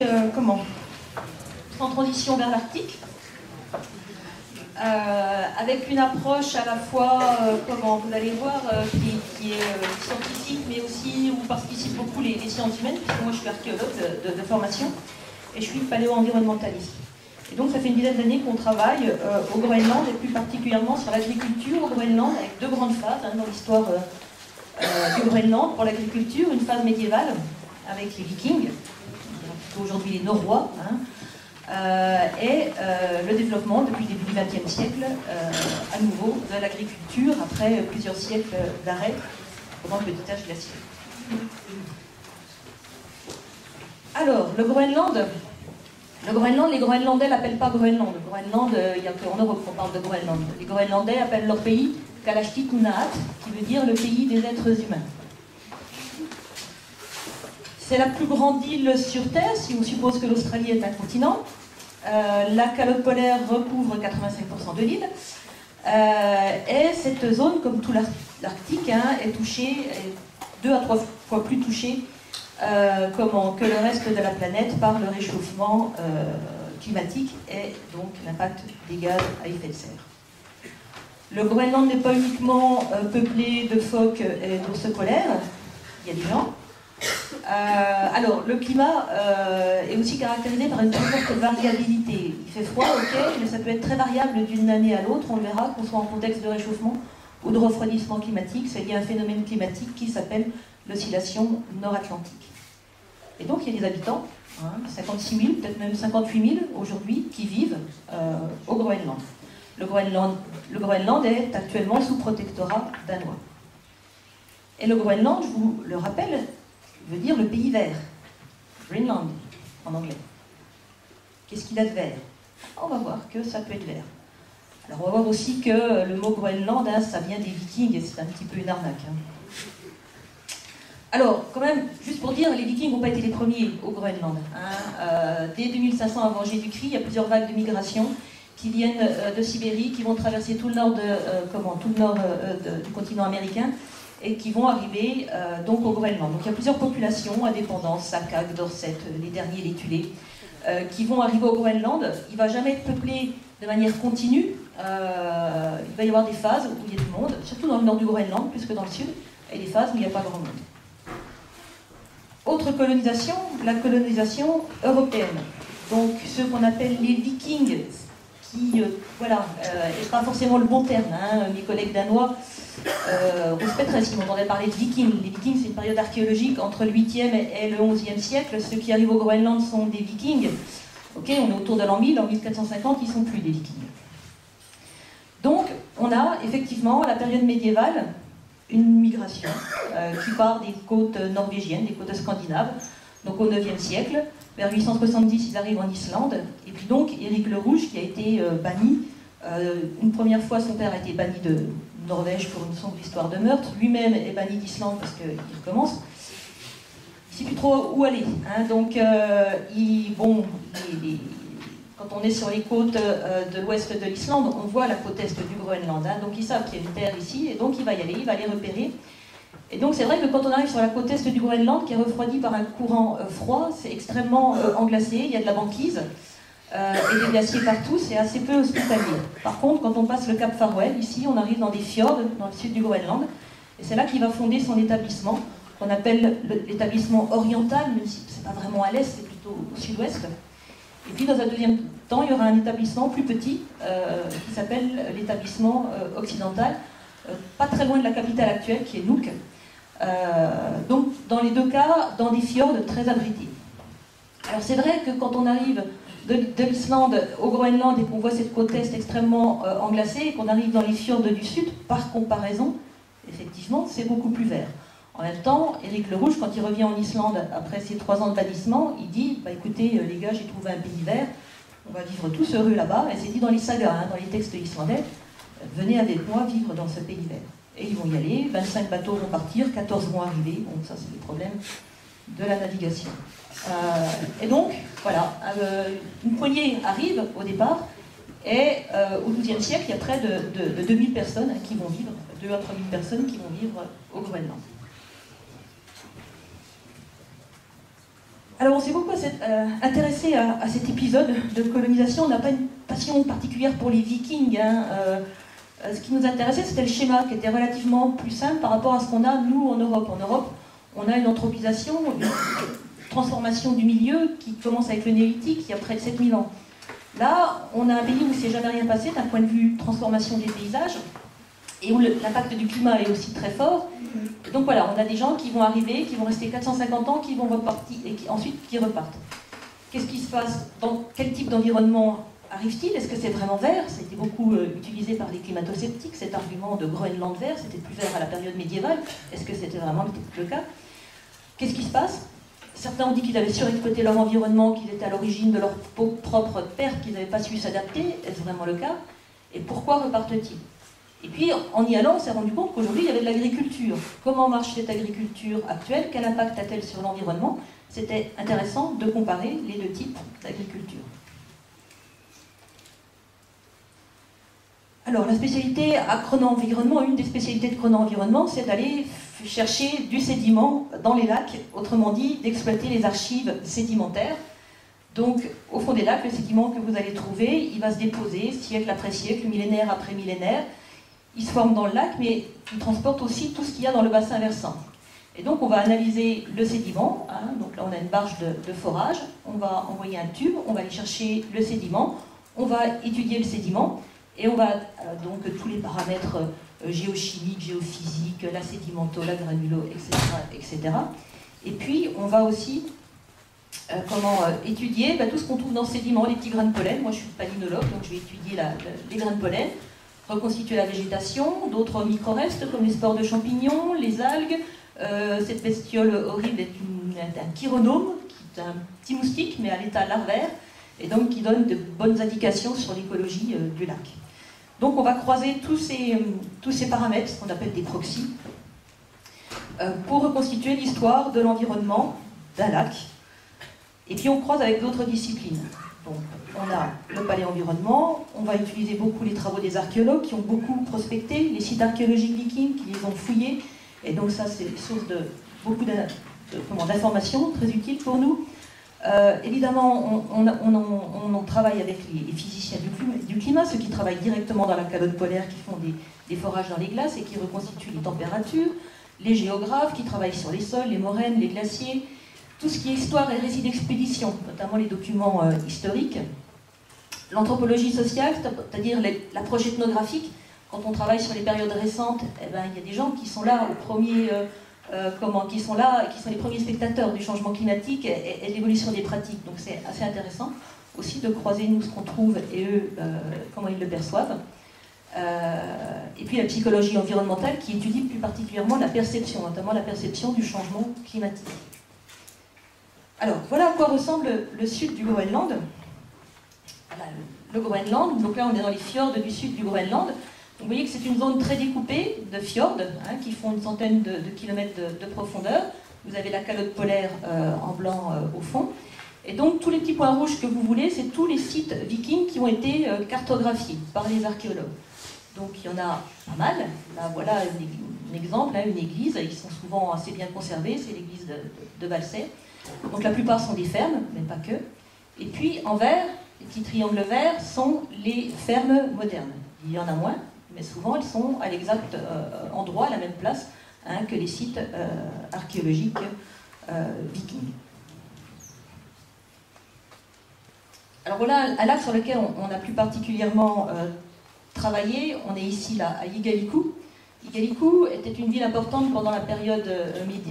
En transition vers l'Arctique, avec une approche à la fois, vous allez voir, qui est scientifique, mais aussi où participent beaucoup les sciences humaines, puisque moi je suis archéologue de formation, et je suis paléo-environnementaliste. Et donc ça fait une dizaine d'années qu'on travaille au Groenland, et plus particulièrement sur l'agriculture au Groenland, avec deux grandes phases dans l'histoire du Groenland. Pour l'agriculture, une phase médiévale, avec les Vikings, aujourd'hui les Norrois, et le développement depuis le début du XXe siècle, à nouveau, de l'agriculture, après plusieurs siècles d'arrêt pendant le petit âge glaciaire. Alors, le Groenland, les Groenlandais l'appellent pas Groenland. Le Groenland, il n'y a qu'en Europe qu'on parle de Groenland. Les Groenlandais appellent leur pays Kalaallit Nunaat, qui veut dire le pays des êtres humains. C'est la plus grande île sur Terre, si on suppose que l'Australie est un continent. La calotte polaire recouvre 85% de l'île. Et cette zone, comme tout l'Arctique, est touchée, est 2 à 3 fois plus touchée que le reste de la planète par le réchauffement climatique et donc l'impact des gaz à effet de serre. Le Groenland n'est pas uniquement peuplé de phoques et d'ours polaires, il y a des gens. Alors, le climat est aussi caractérisé par une très forte variabilité. Il fait froid, ok, mais ça peut être très variable d'une année à l'autre, on le verra, qu'on soit en contexte de réchauffement ou de refroidissement climatique. C'est lié à un phénomène climatique qui s'appelle l'oscillation nord-atlantique. Et donc, il y a des habitants, 56 000, peut-être même 58 000 aujourd'hui, qui vivent au Groenland. Le Groenland est actuellement sous protectorat danois. Et le Groenland, je vous le rappelle, veut dire le pays vert. Greenland, en anglais. Qu'est-ce qu'il a de vert? On va voir que ça peut être vert. Alors on va voir aussi que le mot Groenland, ça vient des Vikings, et c'est un petit peu une arnaque. Alors, quand même, juste pour dire, les Vikings n'ont pas été les premiers au Groenland. Dès 2500 avant Jésus-Christ, il y a plusieurs vagues de migration qui viennent de Sibérie, qui vont traverser tout le nord, du continent américain, et qui vont arriver donc au Groenland. Donc il y a plusieurs populations indépendantes, Sakak, Dorset, les derniers, les Tulés, qui vont arriver au Groenland. Il ne va jamais être peuplé de manière continue. Il va y avoir des phases où il y a du monde, surtout dans le nord du Groenland, plus que dans le sud, et des phases où il n'y a pas grand monde. Autre colonisation, la colonisation européenne. Donc ceux qu'on appelle les Vikings, qui, n'est pas forcément le bon terme. Mes collègues danois respecteraient si on entendait parler de Vikings. Les Vikings, c'est une période archéologique entre le 8e et le 11e siècle. Ceux qui arrivent au Groenland sont des Vikings. Ok, on est autour de l'an 1000, en 1450, ils ne sont plus des Vikings. Donc, on a effectivement, à la période médiévale, une migration qui part des côtes norvégiennes, des côtes scandinaves, donc au 9e siècle. Vers 870, ils arrivent en Islande. Et puis donc, Éric le Rouge, qui a été banni, une première fois, son père a été banni de Norvège pour une sombre histoire de meurtre. Lui-même est banni d'Islande parce qu'il recommence. Il ne sait plus trop où aller. Donc, quand on est sur les côtes de l'ouest de l'Islande, on voit la côte est du Groenland. Donc, ils savent qu'il y a une terre ici, et donc il va y aller, il va les repérer. Et donc c'est vrai que quand on arrive sur la côte est du Groenland, qui est refroidie par un courant froid, c'est extrêmement englacé, il y a de la banquise, et des glaciers partout, c'est assez peu hospitalier. Par contre, quand on passe le cap Farewell, ici on arrive dans des fjords, dans le sud du Groenland, et c'est là qu'il va fonder son établissement, qu'on appelle l'établissement oriental, même si c'est pas vraiment à l'est, c'est plutôt au sud-ouest. Et puis dans un deuxième temps, il y aura un établissement plus petit, qui s'appelle l'établissement occidental, pas très loin de la capitale actuelle, qui est Nuuk. Donc, dans les deux cas, dans des fjords très abrités. Alors, c'est vrai que quand on arrive de l'Islande au Groenland et qu'on voit cette côte est extrêmement englacée, et qu'on arrive dans les fjords du sud, par comparaison, effectivement, c'est beaucoup plus vert. En même temps, Éric le Rouge, quand il revient en Islande après ses 3 ans de bannissement, il dit écoutez, les gars, j'ai trouvé un pays vert, on va vivre tous heureux là-bas. Et c'est dit dans les sagas, dans les textes islandais venez avec moi vivre dans ce pays vert. Et ils vont y aller, 25 bateaux vont partir, 14 vont arriver, donc ça c'est le problème de la navigation. Et donc, voilà, une poignée arrive au départ, et au XIIe siècle, il y a près de 2000 personnes qui vont vivre, 2 à 3000 personnes qui vont vivre au Groenland. Alors on s'est beaucoup intéressé à cet épisode de colonisation. On n'a pas une passion particulière pour les Vikings. Hein. Ce qui nous intéressait, c'était le schéma qui était relativement plus simple par rapport à ce qu'on a, nous, en Europe. En Europe, on a une anthropisation, une transformation du milieu qui commence avec le néolithique, il y a près de 7000 ans. Là, on a un pays où il ne s'est jamais rien passé d'un point de vue transformation des paysages, et où l'impact du climat est aussi très fort. Donc voilà, on a des gens qui vont arriver, qui vont rester 450 ans, qui vont repartir, et ensuite qui repartent. Qu'est-ce qui se passe? Dans quel type d'environnement arrive-t-il? Est-ce que c'est vraiment vert? Ça a été beaucoup utilisé par les climato-sceptiques, cet argument de Groenland vert, c'était plus vert à la période médiévale. Est-ce que c'était vraiment le cas? Qu'est-ce qui se passe? Certains ont dit qu'ils avaient surexploité leur environnement, qu'ils étaient à l'origine de leur propre perte, qu'ils n'avaient pas su s'adapter. Est-ce vraiment le cas? Et pourquoi repartent-ils? Et puis, en y allant, on s'est rendu compte qu'aujourd'hui, il y avait de l'agriculture. Comment marche cette agriculture actuelle? Quel impact a-t-elle sur l'environnement? C'était intéressant de comparer les deux types d'agriculture. Alors, la spécialité à Chrono-Environnement, une des spécialités de Chrono-Environnement, c'est d'aller chercher du sédiment dans les lacs, autrement dit, d'exploiter les archives sédimentaires. Donc, au fond des lacs, le sédiment que vous allez trouver, il va se déposer siècle après siècle, millénaire après millénaire. Il se forme dans le lac, mais il transporte aussi tout ce qu'il y a dans le bassin versant. Et donc, on va analyser le sédiment. Hein, donc là, on a une barge de forage. On va envoyer un tube, on va aller chercher le sédiment. On va étudier le sédiment. Et on va donc tous les paramètres géochimiques, géophysiques, la sédimento, la granulo, etc., etc. Et puis, on va aussi étudier tout ce qu'on trouve dans le sédiment, les petits grains de pollen. Moi, je suis palynologue, donc je vais étudier les grains de pollen, reconstituer la végétation, d'autres micro-restes comme les spores de champignons, les algues. Cette bestiole horrible est un chironome, qui est un petit moustique, mais à l'état larvaire, et donc qui donne de bonnes indications sur l'écologie du lac. Donc on va croiser tous ces paramètres, ce qu'on appelle des proxys, pour reconstituer l'histoire de l'environnement d'un lac. Et puis on croise avec d'autres disciplines. Donc on a le paléenvironnement, on va utiliser beaucoup les travaux des archéologues qui ont beaucoup prospecté, les sites archéologiques vikings qui les ont fouillés, et donc ça c'est source de beaucoup d'informations très utiles pour nous. Évidemment, on travaille avec les physiciens du climat, ceux qui travaillent directement dans la calotte polaire, qui font des forages dans les glaces et qui reconstituent les températures, les géographes qui travaillent sur les sols, les moraines, les glaciers, tout ce qui est histoire et récits d'expédition, notamment les documents historiques. L'anthropologie sociale, c'est-à-dire l'approche ethnographique. Quand on travaille sur les périodes récentes, il y a des gens qui sont là au premier... qui sont là, qui sont les premiers spectateurs du changement climatique et de l'évolution des pratiques. Donc c'est assez intéressant aussi de croiser nous ce qu'on trouve et eux comment ils le perçoivent. Et puis la psychologie environnementale qui étudie plus particulièrement la perception, notamment la perception du changement climatique. Alors voilà à quoi ressemble le sud du Groenland. Voilà, le Groenland, donc là on est dans les fjords du sud du Groenland. Vous voyez que c'est une zone très découpée de fjords qui font une centaine de kilomètres de profondeur. Vous avez la calotte polaire en blanc au fond. Et donc tous les petits points rouges que vous voulez, c'est tous les sites vikings qui ont été cartographiés par les archéologues. Donc il y en a pas mal. Là voilà un exemple, une église, ils sont souvent assez bien conservés, c'est l'église de Valsay. Donc la plupart sont des fermes, mais pas que. Et puis en vert, les petits triangles verts sont les fermes modernes. Il y en a moins, mais souvent elles sont à l'exact endroit, à la même place que les sites archéologiques vikings. Alors voilà un lac sur lequel on a plus particulièrement travaillé. On est ici là, à Igaliku. Igaliku était une ville importante pendant la période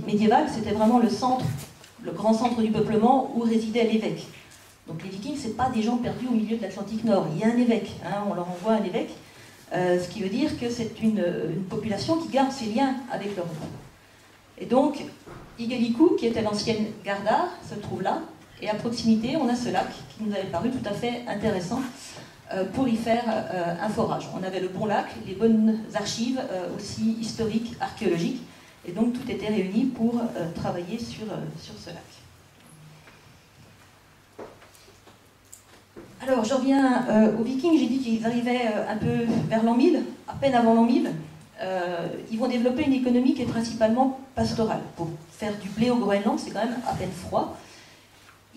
médiévale. C'était vraiment le grand centre du peuplement où résidait l'évêque. Donc les Vikings, ce n'est pas des gens perdus au milieu de l'Atlantique Nord. Il y a un évêque, on leur envoie un évêque. Ce qui veut dire que c'est une population qui garde ses liens avec leur roi. Et donc, Igaliku, qui était l'ancienne Gardar, se trouve là. Et à proximité, on a ce lac qui nous avait paru tout à fait intéressant pour y faire un forage. On avait le bon lac, les bonnes archives aussi historiques, archéologiques. Et donc, tout était réuni pour travailler sur ce lac. Alors, je reviens aux Vikings. J'ai dit qu'ils arrivaient un peu vers l'an 1000, à peine avant l'an 1000. Ils vont développer une économie qui est principalement pastorale. Pour faire du blé au Groenland, c'est quand même à peine froid.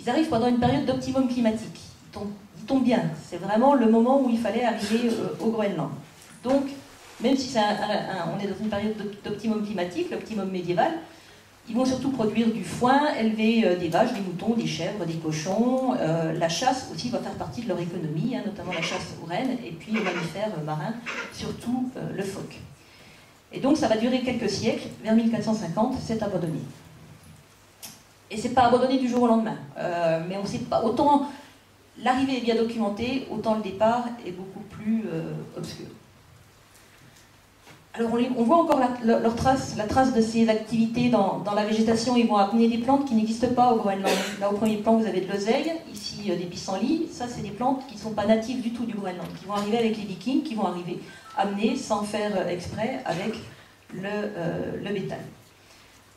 ils arrivent pendant une période d'optimum climatique. Ils tombent bien, c'est vraiment le moment où il fallait arriver au Groenland. Donc, même si on est dans une période d'optimum climatique, l'optimum médiéval, ils vont surtout produire du foin, élever des vaches, des moutons, des chèvres, des cochons. La chasse aussi va faire partie de leur économie, hein, notamment la chasse aux rennes, et puis les mammifères marins, surtout le phoque. Et donc ça va durer quelques siècles, vers 1450, c'est abandonné. Et c'est pas abandonné du jour au lendemain, mais on sait pas, autant l'arrivée est bien documentée, autant le départ est beaucoup plus obscur. Alors on voit encore la trace de ces activités dans la végétation. Ils vont amener des plantes qui n'existent pas au Groenland. Là au premier plan vous avez de l'oseille, ici des pissenlits. Ça c'est des plantes qui ne sont pas natives du tout du Groenland, qui vont arriver avec les vikings, qui vont arriver amener sans faire exprès avec le bétail.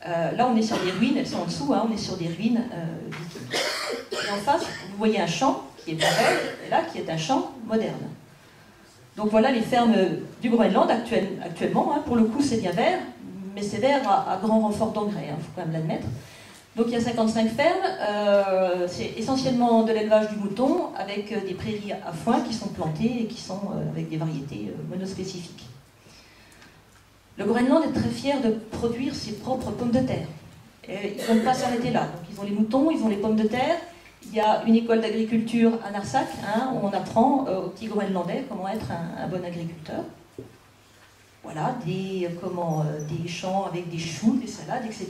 Là on est sur des ruines, elles sont en dessous, hein, on est sur des ruines vikings. Et en face vous voyez un champ qui est pareil, et là qui est un champ moderne. Donc voilà les fermes du Groenland actuellement. Hein, pour le coup, c'est bien vert, mais c'est vert à grand renfort d'engrais, il faut quand même l'admettre. Donc il y a 55 fermes, c'est essentiellement de l'élevage du mouton, avec des prairies à foin qui sont plantées et qui sont avec des variétés monospécifiques. Le Groenland est très fier de produire ses propres pommes de terre. Et ils ne vont pas s'arrêter là. Donc ils ont les moutons, ils ont les pommes de terre. Il y a une école d'agriculture à Narsak, hein, où on apprend aux petits Groenlandais comment être un bon agriculteur. Voilà, des champs avec des choux, des salades, etc.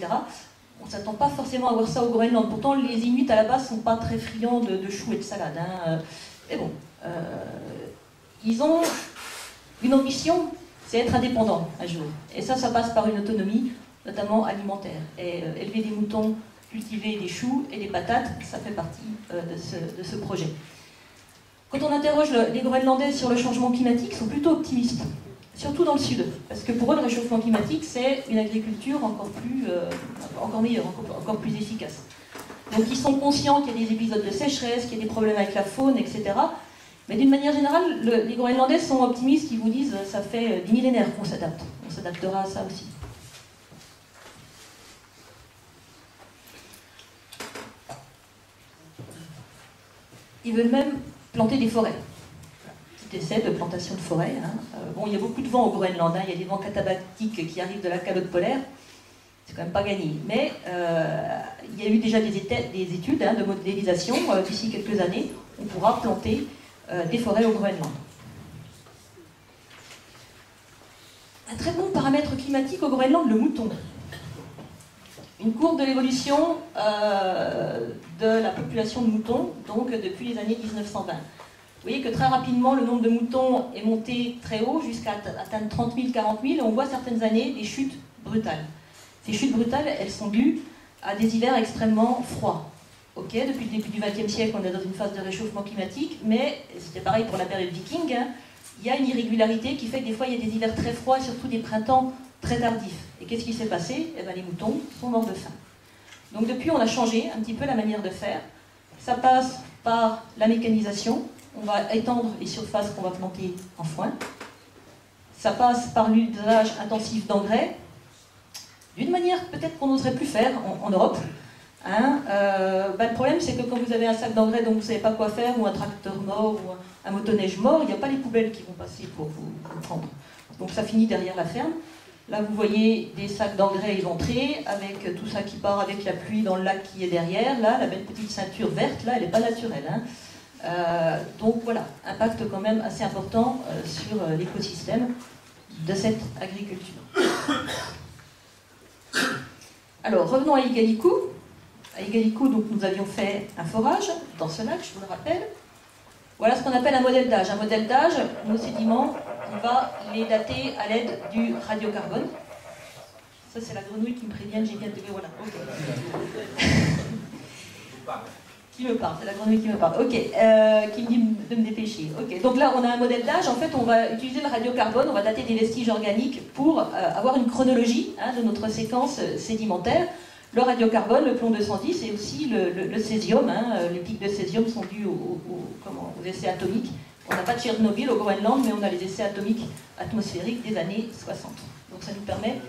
On ne s'attend pas forcément à voir ça au Groenland. Pourtant, les Inuits à la base ne sont pas très friands de choux et de salades. Hein. Mais bon, ils ont une ambition, c'est être indépendants un jour. Et ça passe par une autonomie, notamment alimentaire. Et élever des moutons, cultiver des choux et des patates, ça fait partie de ce projet. Quand on interroge les Groenlandais sur le changement climatique, ils sont plutôt optimistes, surtout dans le sud, parce que pour eux, le réchauffement climatique, c'est une agriculture encore meilleure, encore plus efficace. Donc ils sont conscients qu'il y a des épisodes de sécheresse, qu'il y a des problèmes avec la faune, etc. Mais d'une manière générale, les Groenlandais sont optimistes, ils vous disent ça fait 10 millénaires qu'on s'adapte, on s'adaptera à ça aussi. Ils veulent même planter des forêts. Petit essai de plantation de forêt. Hein. Bon, il y a beaucoup de vent au Groenland. Hein. Il y a des vents catabactiques qui arrivent de la calotte polaire. C'est quand même pas gagné. Mais il y a eu déjà des études de modélisation. D'ici quelques années, on pourra planter des forêts au Groenland. Un très bon paramètre climatique au Groenland, le mouton. Une courbe de l'évolution de la population de moutons, donc depuis les années 1920. Vous voyez que très rapidement, le nombre de moutons est monté très haut, jusqu'à atteindre 30 000, 40 000, et on voit certaines années des chutes brutales. Ces chutes brutales, elles sont dues à des hivers extrêmement froids. Ok, depuis le début du XXe siècle, on est dans une phase de réchauffement climatique, mais c'était pareil pour la période viking, hein, il y a une irrégularité qui fait que des fois, il y a des hivers très froids, surtout des printemps très tardifs. Et qu'est-ce qui s'est passé? Eh bien, les moutons sont morts de faim. Donc depuis, on a changé un petit peu la manière de faire. Ça passe par la mécanisation. On va étendre les surfaces qu'on va planter en foin. Ça passe par l'usage intensif d'engrais, d'une manière peut-être qu'on n'oserait plus faire en Europe. Hein, le problème, c'est que quand vous avez un sac d'engrais dont vous ne savez pas quoi faire, ou un tracteur mort, ou un motoneige mort, il n'y a pas les poubelles qui vont passer pour vous prendre. Donc ça finit derrière la ferme. Là, vous voyez des sacs d'engrais éventrés, avec tout ça qui part avec la pluie dans le lac qui est derrière. Là, la belle petite ceinture verte, là, elle n'est pas naturelle. Hein. Donc voilà, impact quand même assez important sur l'écosystème de cette agriculture. Alors, revenons à Igaliku. À Igaliku, donc, nous avions fait un forage dans ce lac, je vous le rappelle. Voilà ce qu'on appelle un modèle d'âge. Un modèle d'âge, nos sédiments, on va les dater à l'aide du radiocarbone. Ça, c'est la grenouille qui me prévient, j'ai bien de... Voilà, ok. Qui me parle, c'est la grenouille qui me parle. Ok, qui me dit de me dépêcher. Ok, donc là, on a un modèle d'âge. En fait, on va utiliser le radiocarbone, on va dater des vestiges organiques pour avoir une chronologie de notre séquence sédimentaire. Le radiocarbone, le plomb 210 et aussi le césium. Les pics de césium sont dus aux essais atomiques. On n'a pas de Tchernobyl au Groenland, mais on a les essais atomiques atmosphériques des années 60. Donc ça nous permet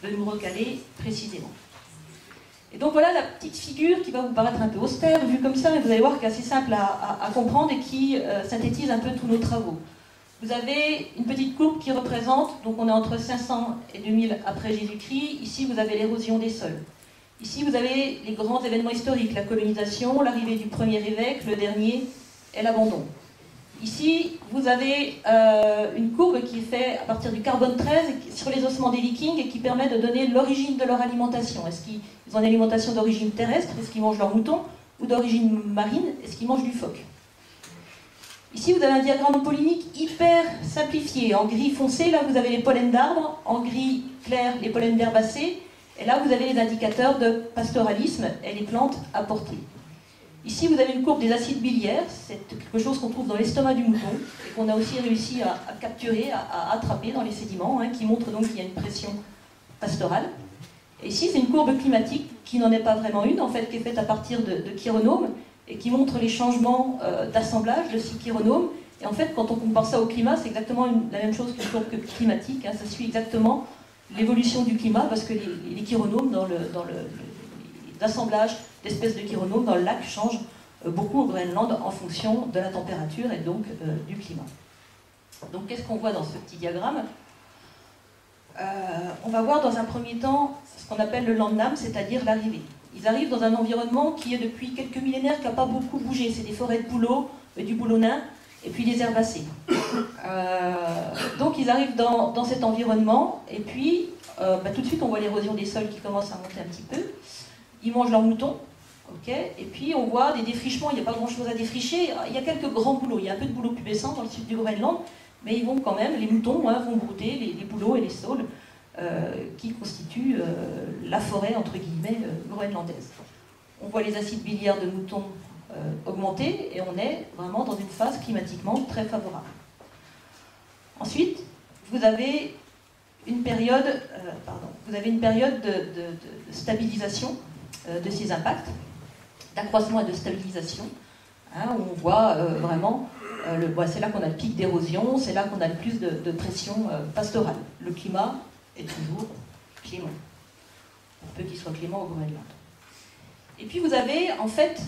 de nous recaler précisément. Et donc voilà la petite figure qui va vous paraître un peu austère, vue comme ça, mais vous allez voir qu'elle est assez simple à comprendre et qui synthétise un peu tous nos travaux. Vous avez une petite courbe qui représente, donc on est entre 500 et 2000 après Jésus-Christ. Ici, vous avez l'érosion des sols. Ici, vous avez les grands événements historiques, la colonisation, l'arrivée du premier évêque, le dernier et l'abandon. Ici, vous avez une courbe qui est faite à partir du carbone 13 sur les ossements des Vikings et qui permet de donner l'origine de leur alimentation. Est-ce qu'ils ont une alimentation d'origine terrestre? Est-ce qu'ils mangent leurs moutons? Ou d'origine marine? Est-ce qu'ils mangent du phoque? Ici, vous avez un diagramme pollinique hyper simplifié. En gris foncé, là, vous avez les pollens d'arbres. En gris clair, les pollens d'herbacées. Et là, vous avez les indicateurs de pastoralisme et les plantes apportées. Ici, vous avez une courbe des acides biliaires. C'est quelque chose qu'on trouve dans l'estomac du mouton et qu'on a aussi réussi à capturer, à attraper dans les sédiments, qui montre donc qu'il y a une pression pastorale. Et ici, c'est une courbe climatique qui n'en est pas vraiment une, en fait, qui est faite à partir de chironomes et qui montre les changements d'assemblage de ces chironomes. Et en fait, quand on compare ça au climat, c'est exactement la même chose qu'une courbe climatique. Ça suit exactement l'évolution du climat parce que les chironomes dans l'assemblage d'espèces de chironomes dans le lac changent beaucoup au Groenland en fonction de la température et donc du climat. Donc qu'est-ce qu'on voit dans ce petit diagramme? On va voir dans un premier temps ce qu'on appelle le landnam, c'est-à-dire l'arrivée. Ils arrivent dans un environnement qui est depuis quelques millénaires qui n'a pas beaucoup bougé. C'est des forêts de bouleaux, du bouleau nain, et puis des herbacées. Donc ils arrivent dans cet environnement, et puis tout de suite on voit l'érosion des sols qui commence à monter un petit peu. Ils mangent leurs moutons, et puis on voit des défrichements, il n'y a pas grand-chose à défricher. Il y a quelques grands bouleaux, il y a un peu de bouleaux pubescents dans le sud du Groenland, mais ils vont quand même, les moutons vont brouter les bouleaux et les saules qui constituent la forêt, entre guillemets, groenlandaise. On voit les acides biliaires de moutons augmenter et on est vraiment dans une phase climatiquement très favorable. Ensuite, vous avez une période, de stabilisation de ces impacts, d'accroissement et de stabilisation, où on voit vraiment, c'est là qu'on a le pic d'érosion, c'est là qu'on a le plus de pression pastorale. Le climat est toujours clément, pour peu qu'il soit clément au Groenland. Et puis vous avez, en fait,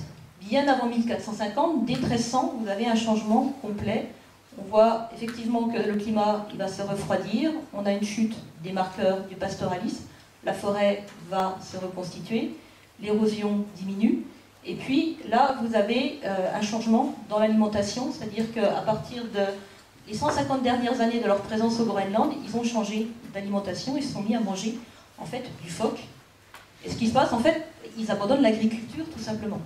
bien avant 1450, dès 1300, vous avez un changement complet. On voit effectivement que le climat il va se refroidir, on a une chute des marqueurs du pastoralisme, la forêt va se reconstituer, l'érosion diminue, et puis là vous avez un changement dans l'alimentation, c'est-à-dire qu'à partir des 150 dernières années de leur présence au Groenland, ils ont changé d'alimentation, ils se sont mis à manger en fait du phoque. Et ce qui se passe, en fait, ils abandonnent l'agriculture tout simplement.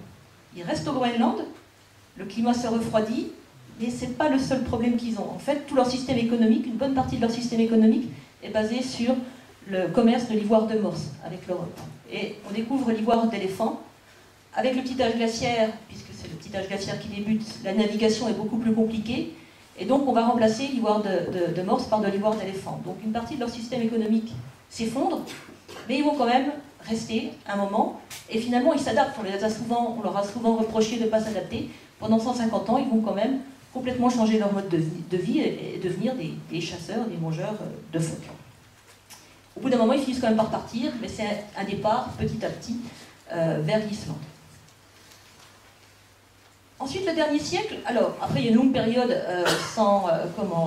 Ils restent au Groenland, le climat se refroidit, mais ce n'est pas le seul problème qu'ils ont. En fait, tout leur système économique, une bonne partie de leur système économique est basée sur le commerce de l'ivoire de morse avec l'Europe. Et on découvre l'ivoire d'éléphant. Avec le petit âge glaciaire, puisque c'est le petit âge glaciaire qui débute, la navigation est beaucoup plus compliquée. Et donc on va remplacer l'ivoire de morse par de l'ivoire d'éléphant. Donc une partie de leur système économique s'effondre, mais ils vont quand même rester un moment. Et finalement ils s'adaptent. On leur a souvent reproché de ne pas s'adapter. Pendant 150 ans, ils vont quand même complètement changer leur mode de vie et devenir des chasseurs, des mangeurs de phoques. Au bout d'un moment, ils finissent quand même par partir, mais c'est un départ petit à petit vers l'Islande. Ensuite, le dernier siècle, alors après il y a une longue période sans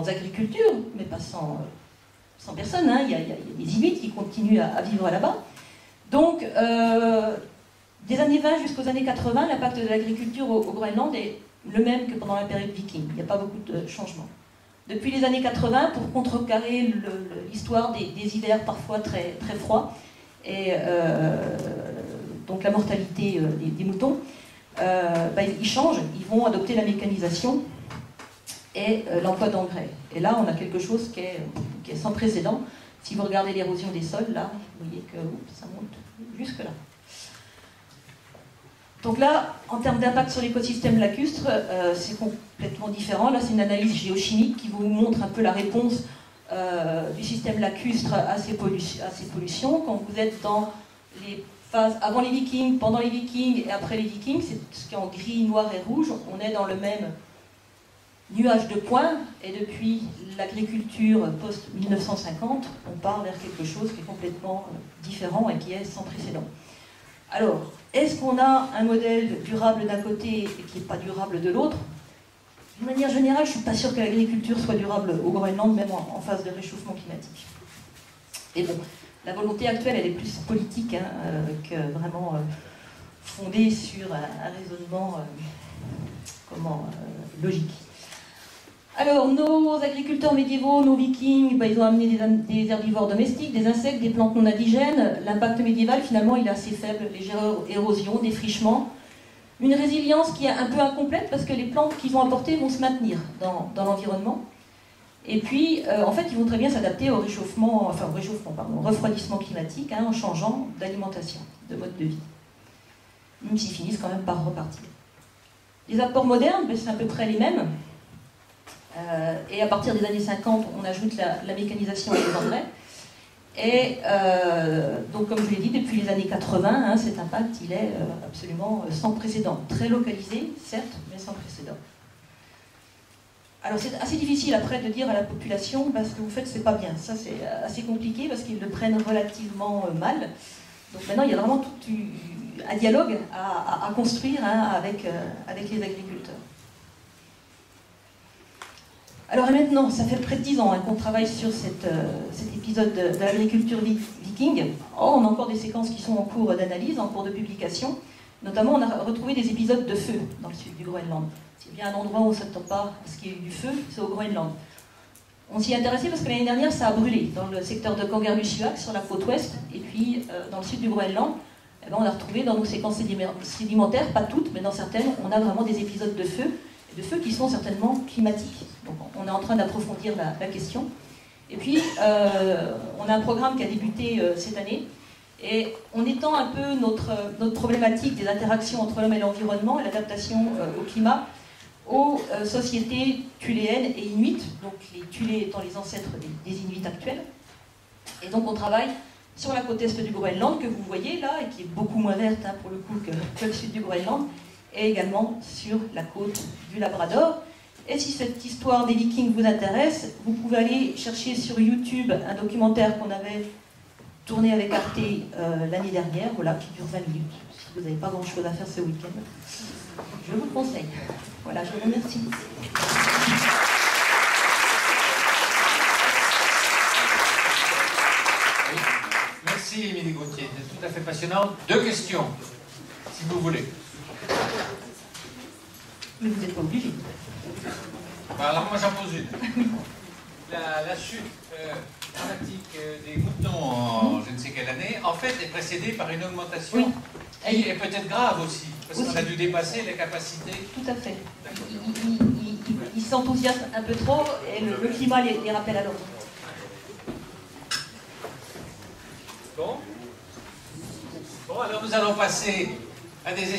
agriculture, mais pas sans personne, il y a des Inuits qui continuent à vivre là-bas. Donc, des années 20 jusqu'aux années 80, l'impact de l'agriculture au Groenland est le même que pendant la période viking. Il n'y a pas beaucoup de changements. Depuis les années 80, pour contrecarrer l'histoire des hivers parfois très, très froids, et donc la mortalité des moutons, ils changent, ils vont adopter la mécanisation et l'emploi d'engrais. Et là, on a quelque chose qui est sans précédent. Si vous regardez l'érosion des sols, là, vous voyez que ça monte jusque là. Donc là, en termes d'impact sur l'écosystème lacustre, c'est complètement différent. Là, c'est une analyse géochimique qui vous montre un peu la réponse du système lacustre à ces pollutions. Quand vous êtes dans les phases avant les Vikings, pendant les Vikings et après les Vikings, c'est ce qui est en gris, noir et rouge. On est dans le même nuage de points. Et depuis l'agriculture post-1950, on part vers quelque chose qui est complètement différent et qui est sans précédent. Alors, est-ce qu'on a un modèle durable d'un côté et qui n'est pas durable de l'autre? D'une manière générale, je ne suis pas sûre que l'agriculture soit durable au Groenland, même en phase de réchauffement climatique. Et bon, la volonté actuelle, elle est plus politique que vraiment fondée sur un raisonnement logique. Alors, nos agriculteurs médiévaux, nos vikings, ils ont amené des herbivores domestiques, des insectes, des plantes non indigènes. L'impact médiéval, finalement, il est assez faible. Légère érosion, défrichement. Une résilience qui est un peu incomplète parce que les plantes qu'ils ont apportées vont se maintenir dans l'environnement. Et puis, en fait, ils vont très bien s'adapter au refroidissement climatique, en changeant d'alimentation, de mode de vie. Même s'ils finissent quand même par repartir. Les apports modernes, c'est à peu près les mêmes. Et à partir des années 50, on ajoute la mécanisation et les engrais. Et donc, comme je l'ai dit, depuis les années 80, cet impact, il est absolument sans précédent. Très localisé, certes, mais sans précédent. Alors, c'est assez difficile après de dire à la population, ce que vous faites, c'est pas bien. Ça, c'est assez compliqué parce qu'ils le prennent relativement mal. Donc maintenant, il y a vraiment tout un dialogue à construire avec les agriculteurs. Alors et maintenant, ça fait près de 10 ans qu'on travaille sur cet épisode de l'agriculture viking. On a encore des séquences qui sont en cours d'analyse, en cours de publication. Notamment, on a retrouvé des épisodes de feu dans le sud du Groenland. C'est bien un endroit où on ne s'attend pas à ce qu'il y ait eu du feu, c'est au Groenland. On s'y est intéressé parce que l'année dernière, ça a brûlé dans le secteur de Kangerlussuaq, sur la côte ouest, et puis dans le sud du Groenland, on a retrouvé dans nos séquences sédimentaires, pas toutes, mais dans certaines, on a vraiment des épisodes de feu qui sont certainement climatiques. Donc on est en train d'approfondir la question. Et puis, on a un programme qui a débuté cette année, et on étend un peu notre problématique des interactions entre l'homme et l'environnement et l'adaptation au climat aux sociétés tuléennes et inuites, donc les Tulés étant les ancêtres des Inuits actuels. Et donc on travaille sur la côte est du Groenland, que vous voyez là, et qui est beaucoup moins verte pour le coup que le sud du Groenland, et également sur la côte du Labrador. Et si cette histoire des Vikings vous intéresse, vous pouvez aller chercher sur YouTube un documentaire qu'on avait tourné avec Arte l'année dernière, qui dure 20 minutes, si vous n'avez pas grand-chose à faire ce week-end. Je vous le conseille. Voilà, je vous remercie. Merci Émilie Gauthier, c'est tout à fait passionnant. 2 questions, si vous voulez. Mais vous n'êtes pas obligé. Alors moi j'en pose une. La chute dramatique des moutons en je ne sais quelle année, en fait, est précédée par une augmentation qui est peut-être grave aussi, parce qu'on a dû dépasser les capacités. Tout à fait. Ils s'enthousiasment un peu trop et le climat les rappelle à l'ordre. Bon, alors nous allons passer à des